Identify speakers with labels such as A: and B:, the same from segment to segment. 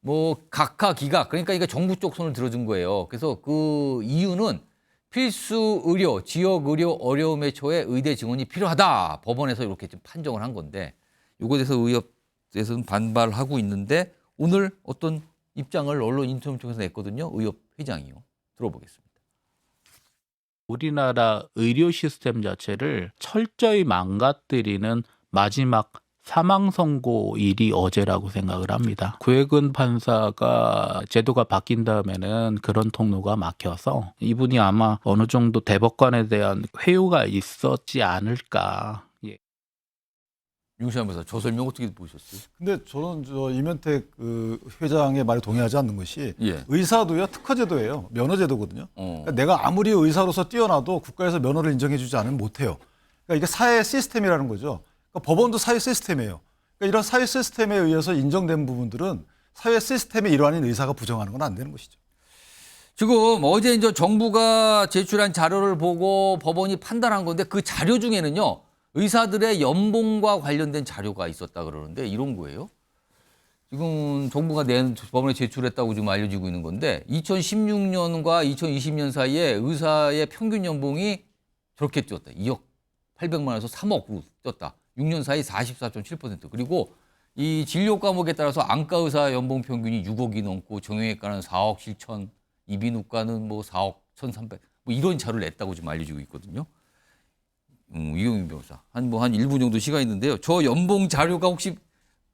A: 뭐 각하 기각 그러니까 이게 정부 쪽 손을 들어준 거예요. 그래서 그 이유는 필수 의료, 지역 의료 어려움에 처해 의대 증원이 필요하다. 법원에서 이렇게 좀 판정을 한 건데 이거에 대해서 의협에서는 반발하고 있는데 오늘 어떤 입장을 언론 인터뷰 통해서 냈거든요. 의협 회장이요. 들어보겠습니다.
B: 우리나라 의료 시스템 자체를 철저히 망가뜨리는 마지막 사망 선고일이 어제라고 생각을 합니다. 구혜근 판사가 제도가 바뀐 다음에는 그런 통로가 막혀서 이분이 아마 어느 정도 대법관에 대한 회유가 있었지 않을까. 예.
A: 윤시환 변호사, 저 설명 어떻게 보셨어요?
C: 근데 저는 이면택 그 회장의 말에 동의하지 않는 것이
A: 예.
C: 의사도요 특허제도예요. 면허제도거든요. 그러니까 내가 아무리 의사로서 뛰어나도 국가에서 면허를 인정해주지 않으면 못해요. 그러니까 이게 사회 시스템이라는 거죠. 그러니까 법원도 사회 시스템이에요. 그러니까 이런 사회 시스템에 의해서 인정된 부분들은 사회 시스템의 일환인 의사가 부정하는 건 안 되는 것이죠.
A: 지금 어제 이제 정부가 제출한 자료를 보고 법원이 판단한 건데 그 자료 중에는요. 의사들의 연봉과 관련된 자료가 있었다 그러는데 이런 거예요. 지금 정부가 낸 법원에 제출했다고 지금 알려지고 있는 건데 2016년과 2020년 사이에 의사의 평균 연봉이 저렇게 뛰었다. 2억 800만 원에서 3억으로 뛰었다. 6년 사이 44.7%. 그리고 이 진료 과목에 따라서 안과 의사 연봉 평균이 6억이 넘고 정형외과는 4억 7천, 이비인후과는 뭐 4억 1,300. 뭐 이런 자료를 냈다고 지금 알려지고 있거든요. 이경윤 변호사. 한 1분 정도 시간이 있는데요. 저 연봉 자료가 혹시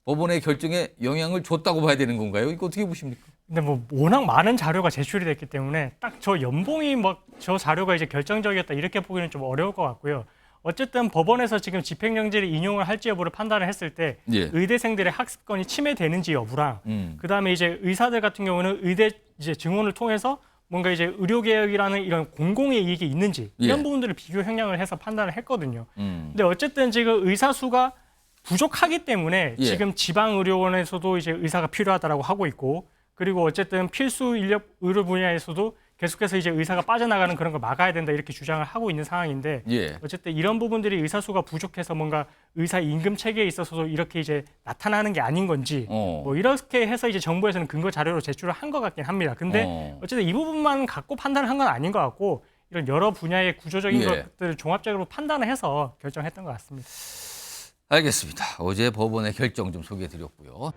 A: 법원의 결정에 영향을 줬다고 봐야 되는 건가요? 이거 어떻게 보십니까?
D: 근데 뭐 워낙 많은 자료가 제출이 됐기 때문에 딱 저 연봉이 막 저 자료가 이제 결정적이었다 이렇게 보기는 좀 어려울 것 같고요. 어쨌든 법원에서 지금 집행정지를 인용을 할지 여부를 판단을 했을 때
A: 예.
D: 의대생들의 학습권이 침해되는지 여부랑 그다음에 이제 의사들 같은 경우는 의대 이제 증원을 통해서 뭔가 이제 의료개혁이라는 이런 공공의 이익이 있는지 이런
A: 예.
D: 부분들을 비교 형량을 해서 판단을 했거든요. 근데 어쨌든 지금 의사 수가 부족하기 때문에
A: 예.
D: 지금 지방의료원에서도 이제 의사가 필요하다라고 하고 있고 그리고 어쨌든 필수 인력 의료 분야에서도 계속해서 이제 의사가 빠져나가는 그런 걸 막아야 된다 이렇게 주장을 하고 있는 상황인데
A: 예.
D: 어쨌든 이런 부분들이 의사 수가 부족해서 뭔가 의사 임금 체계에 있어서도 이렇게 이제 나타나는 게 아닌 건지 뭐 이렇게 해서 이제 정부에서는 근거 자료로 제출을 한 것 같긴 합니다. 근데 어쨌든 이 부분만 갖고 판단을 한 건 아닌 것 같고 이런 여러 분야의 구조적인
A: 예.
D: 것들을 종합적으로 판단을 해서 결정했던 것 같습니다.
A: 알겠습니다. 어제 법원의 결정 좀 소개해 드렸고요.